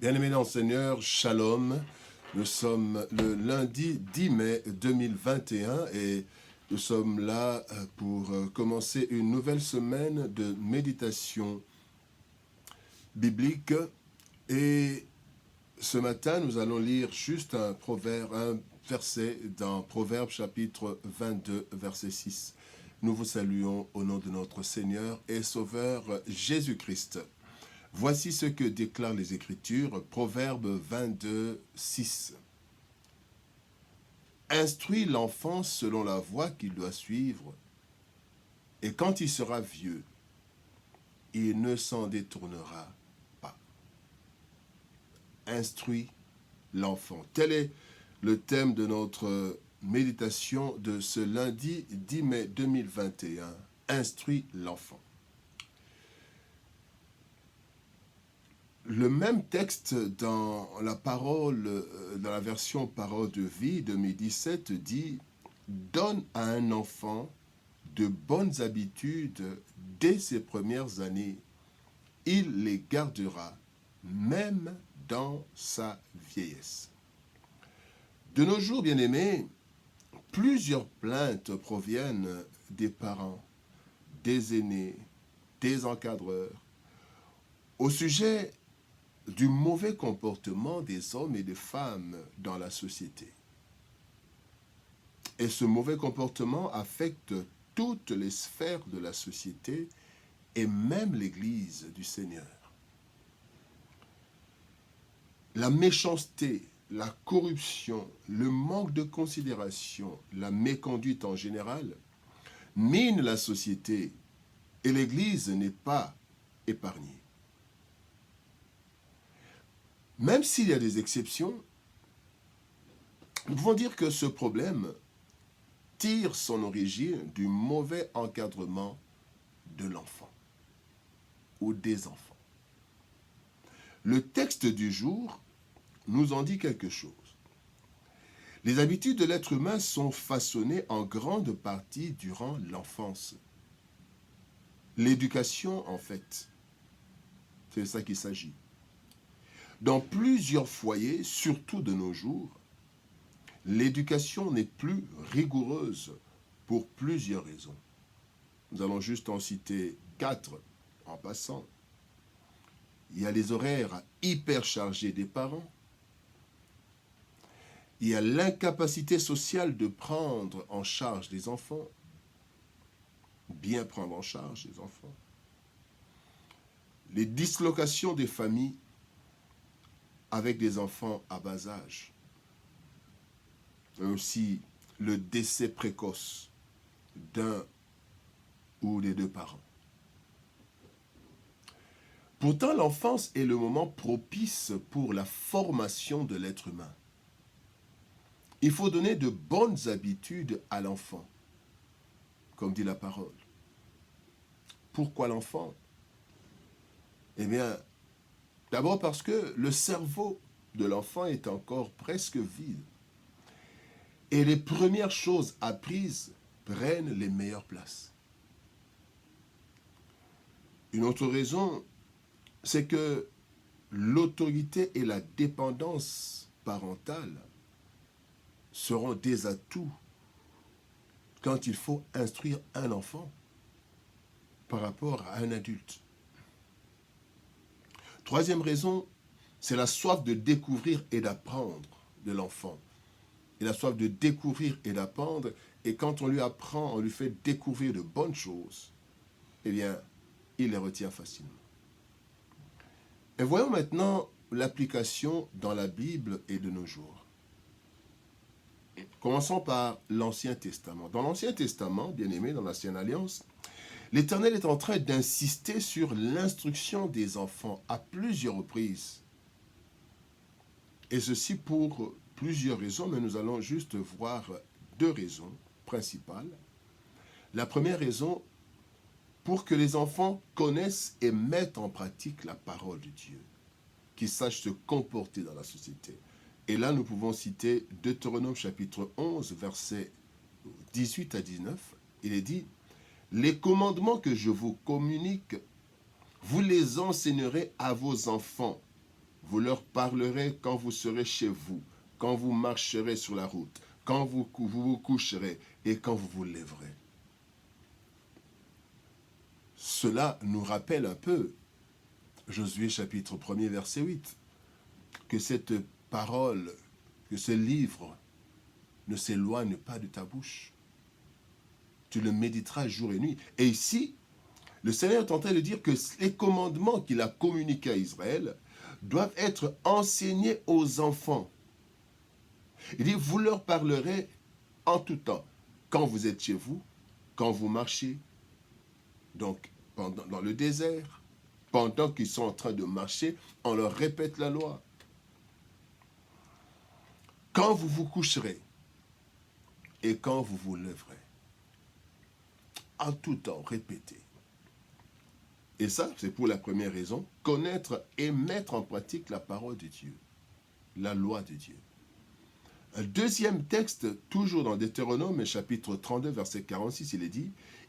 Bien-aimés dans le Seigneur, Shalom. Nous sommes le lundi 10 mai 2021 et nous sommes là pour commencer une nouvelle semaine de méditation biblique. Et ce matin, nous allons lire juste un verset dans Proverbes chapitre 22, verset 6. Nous vous saluons au nom de notre Seigneur et Sauveur Jésus-Christ. Voici ce que déclarent les Écritures, Proverbe 22, 6. Instruis l'enfant selon la voie qu'il doit suivre, et quand il sera vieux, il ne s'en détournera pas. Instruis l'enfant. Tel est le thème de notre méditation de ce lundi 10 mai 2021. Instruis l'enfant. Le même texte dans la parole, dans la version Parole de vie 2017 dit « Donne à un enfant de bonnes habitudes dès ses premières années. Il les gardera même dans sa vieillesse. » De nos jours, bien-aimés, plusieurs plaintes proviennent des parents, des aînés, des encadreurs, au sujet du mauvais comportement des hommes et des femmes dans la société. Et ce mauvais comportement affecte toutes les sphères de la société et même l'Église du Seigneur. La méchanceté, la corruption, le manque de considération, la méconduite en général minent la société et l'Église n'est pas épargnée. Même s'il y a des exceptions, nous pouvons dire que ce problème tire son origine du mauvais encadrement de l'enfant ou des enfants. Le texte du jour nous en dit quelque chose. Les habitudes de l'être humain sont façonnées en grande partie durant l'enfance. L'éducation, en fait, c'est de ça qu'il s'agit. Dans plusieurs foyers, surtout de nos jours, l'éducation n'est plus rigoureuse pour plusieurs raisons. Nous allons juste en citer 4 en passant. Il y a les horaires hyper chargés des parents. Il y a l'incapacité sociale de prendre en charge les enfants. Bien prendre en charge les enfants. Les dislocations des familles avec des enfants à bas âge. Et aussi le décès précoce d'un ou des deux parents. Pourtant, l'enfance est le moment propice pour la formation de l'être humain. Il faut donner de bonnes habitudes à l'enfant, comme dit la parole. Pourquoi l'enfant? Eh bien, d'abord parce que le cerveau de l'enfant est encore presque vide. Et les premières choses apprises prennent les meilleures places. Une autre raison, c'est que l'autorité et la dépendance parentale seront des atouts quand il faut instruire un enfant par rapport à un adulte. Troisième raison, c'est la soif de découvrir et d'apprendre de l'enfant. Il a soif de découvrir et d'apprendre, et quand on lui apprend, on lui fait découvrir de bonnes choses, eh bien, il les retient facilement. Et voyons maintenant l'application dans la Bible et de nos jours. Commençons par l'Ancien Testament. Dans l'Ancien Testament, bien aimé, dans l'Ancienne Alliance, l'Éternel est en train d'insister sur l'instruction des enfants à plusieurs reprises. Et ceci pour plusieurs raisons, mais nous allons juste voir 2 raisons principales. La première raison, pour que les enfants connaissent et mettent en pratique la parole de Dieu, qu'ils sachent se comporter dans la société. Et là, nous pouvons citer Deutéronome chapitre 11, versets 18 à 19. Il est dit « Les commandements que je vous communique, vous les enseignerez à vos enfants Vous leur parlerez quand vous serez chez vous, quand vous marcherez sur la route, quand vous coucherez et quand vous vous lèverez. Cela nous rappelle un peu Josué chapitre 1er verset 8, que cette parole, que ce livre ne s'éloigne pas de ta bouche. Tu le méditeras jour et nuit. Et ici, le Seigneur est en train de dire que les commandements qu'il a communiqués à Israël doivent être enseignés aux enfants. Il dit, vous leur parlerez en tout temps, quand vous êtes chez vous, quand vous marchez, donc dans le désert, pendant qu'ils sont en train de marcher, on leur répète la loi. Quand vous vous coucherez et quand vous vous lèverez, en tout temps, répétez. Et ça, c'est pour la première raison, connaître et mettre en pratique la parole de Dieu, la loi de Dieu. Un deuxième texte, toujours dans Deutéronome, chapitre 32, verset 46,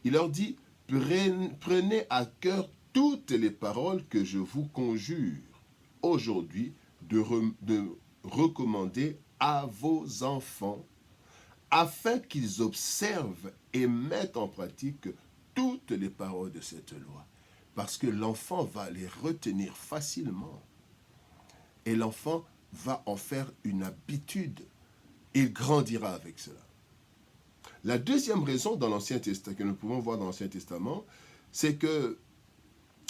il leur dit, prenez à cœur toutes les paroles que je vous conjure aujourd'hui de recommander à vos enfants, afin qu'ils observent et mettent en pratique toutes les paroles de cette loi. Parce que l'enfant va les retenir facilement. Et l'enfant va en faire une habitude. Il grandira avec cela. La deuxième raison dans l'Ancien Testament, que nous pouvons voir dans l'Ancien Testament, c'est que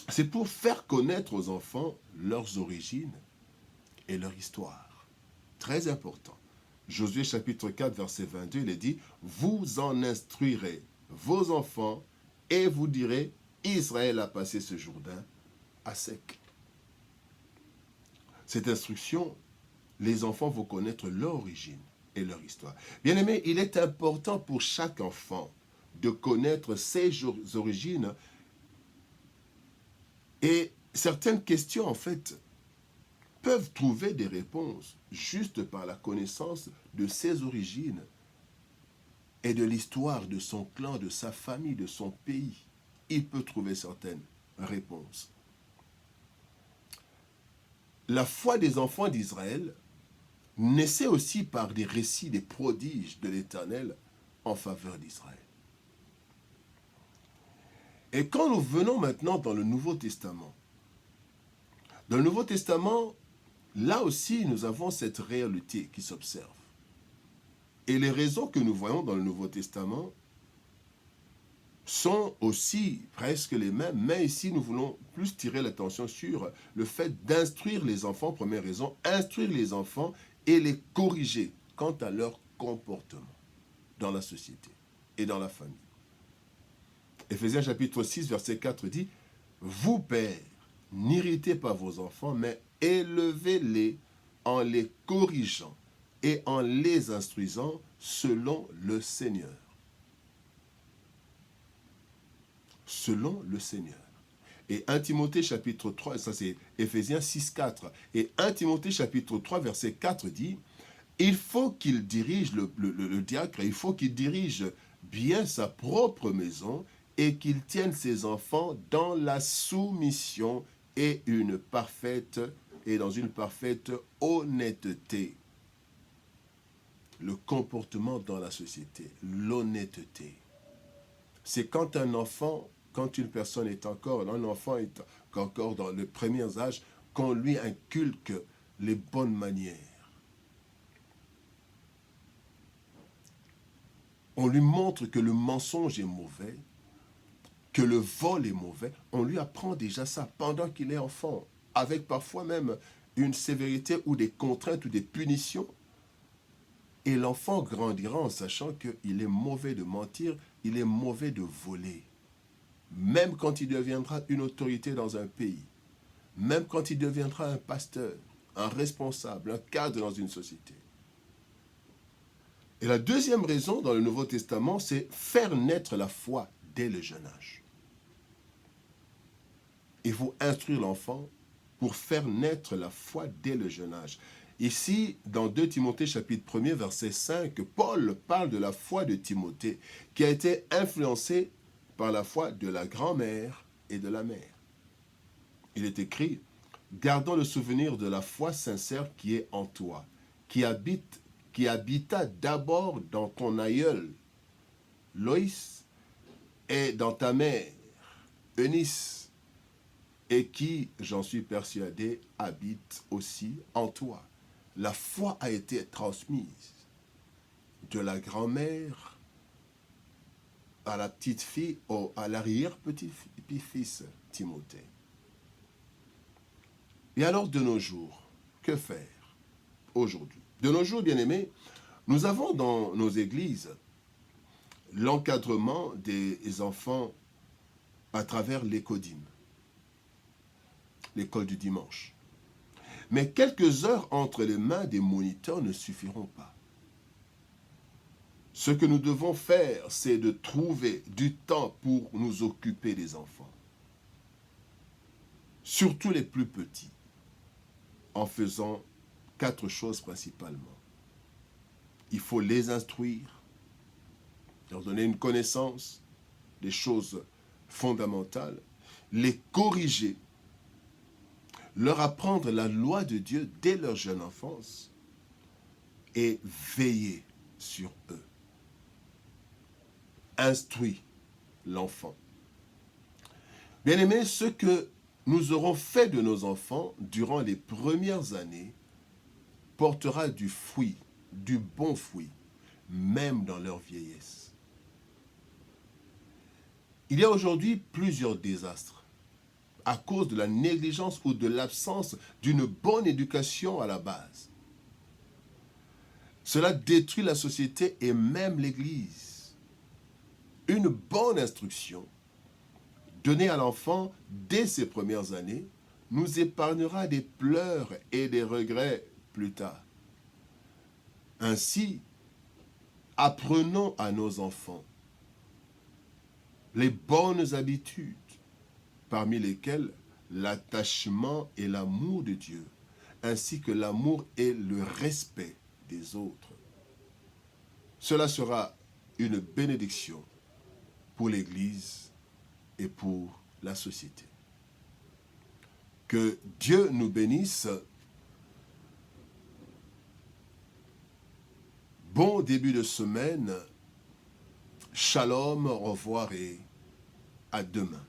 c'est pour faire connaître aux enfants leurs origines et leur histoire. Très important. Josué chapitre 4, verset 22, il est dit, vous en instruirez vos enfants et vous direz, Israël a passé ce Jourdain à sec. Cette instruction, les enfants vont connaître leur origine et leur histoire. Bien-aimés, il est important pour chaque enfant de connaître ses origines et certaines questions, en fait, peuvent trouver des réponses juste par la connaissance de ses origines et de l'histoire de son clan, de sa famille, de son pays. Il peut trouver certaines réponses. La foi des enfants d'Israël naissait aussi par des récits des prodiges de l'Éternel en faveur d'Israël. Et quand nous venons maintenant dans le Nouveau Testament, là aussi, nous avons cette réalité qui s'observe. Et les raisons que nous voyons dans le Nouveau Testament sont aussi presque les mêmes, mais ici, nous voulons plus tirer l'attention sur le fait d'instruire les enfants, première raison, instruire les enfants et les corriger quant à leur comportement dans la société et dans la famille. Éphésiens chapitre 6, verset 4 dit, « Vous, pères, n'irritez pas vos enfants, mais élevez-les en les corrigeant et en les instruisant selon le Seigneur. » Selon le Seigneur. Et 1 Timothée chapitre 3, ça c'est Éphésiens 6, 4. Et 1 Timothée chapitre 3, verset 4 dit, il faut qu'il dirige, le diacre, il faut qu'il dirige bien sa propre maison et qu'il tienne ses enfants dans la soumission et dans une parfaite honnêteté. Le comportement dans la société, l'honnêteté. C'est quand quand une personne est encore, un enfant est encore dans les premiers âges, qu'on lui inculque les bonnes manières. On lui montre que le mensonge est mauvais, que le vol est mauvais. On lui apprend déjà ça pendant qu'il est enfant, avec parfois même une sévérité ou des contraintes ou des punitions. Et l'enfant grandira en sachant qu'il est mauvais de mentir, il est mauvais de voler. Même quand il deviendra une autorité dans un pays, même quand il deviendra un pasteur, un responsable, un cadre dans une société. Et la deuxième raison dans le Nouveau Testament, c'est faire naître la foi dès le jeune âge. Il faut instruire l'enfant pour faire naître la foi dès le jeune âge. Ici, dans 2 Timothée chapitre 1er, verset 5, Paul parle de la foi de Timothée, qui a été influencée par la foi de la grand-mère et de la mère. Il est écrit, gardons le souvenir de la foi sincère qui est en toi, qui habita d'abord dans ton aïeul, Loïs, et dans ta mère, Eunice, et qui, j'en suis persuadé, habite aussi en toi. La foi a été transmise de la grand-mère à la petite fille, à l'arrière-petit-fils Timothée. Et alors de nos jours, que faire aujourd'hui? De nos jours, bien-aimés, nous avons dans nos églises l'encadrement des enfants à travers l'écodime, l'école du dimanche. Mais quelques heures entre les mains des moniteurs ne suffiront pas. Ce que nous devons faire, c'est de trouver du temps pour nous occuper des enfants. Surtout les plus petits, en faisant 4 choses principalement. Il faut les instruire, leur donner une connaissance des choses fondamentales, les corriger, leur apprendre la loi de Dieu dès leur jeune enfance et veiller sur eux. Instruis l'enfant. Bien-aimés, ce que nous aurons fait de nos enfants durant les premières années portera du fruit, du bon fruit, même dans leur vieillesse. Il y a aujourd'hui plusieurs désastres à cause de la négligence ou de l'absence d'une bonne éducation à la base. Cela détruit la société et même l'Église. Une bonne instruction donnée à l'enfant dès ses premières années nous épargnera des pleurs et des regrets plus tard. Ainsi, apprenons à nos enfants les bonnes habitudes, parmi lesquelles l'attachement et l'amour de Dieu, ainsi que l'amour et le respect des autres. Cela sera une bénédiction pour l'Église et pour la société. Que Dieu nous bénisse. Bon début de semaine. Shalom, au revoir et à demain.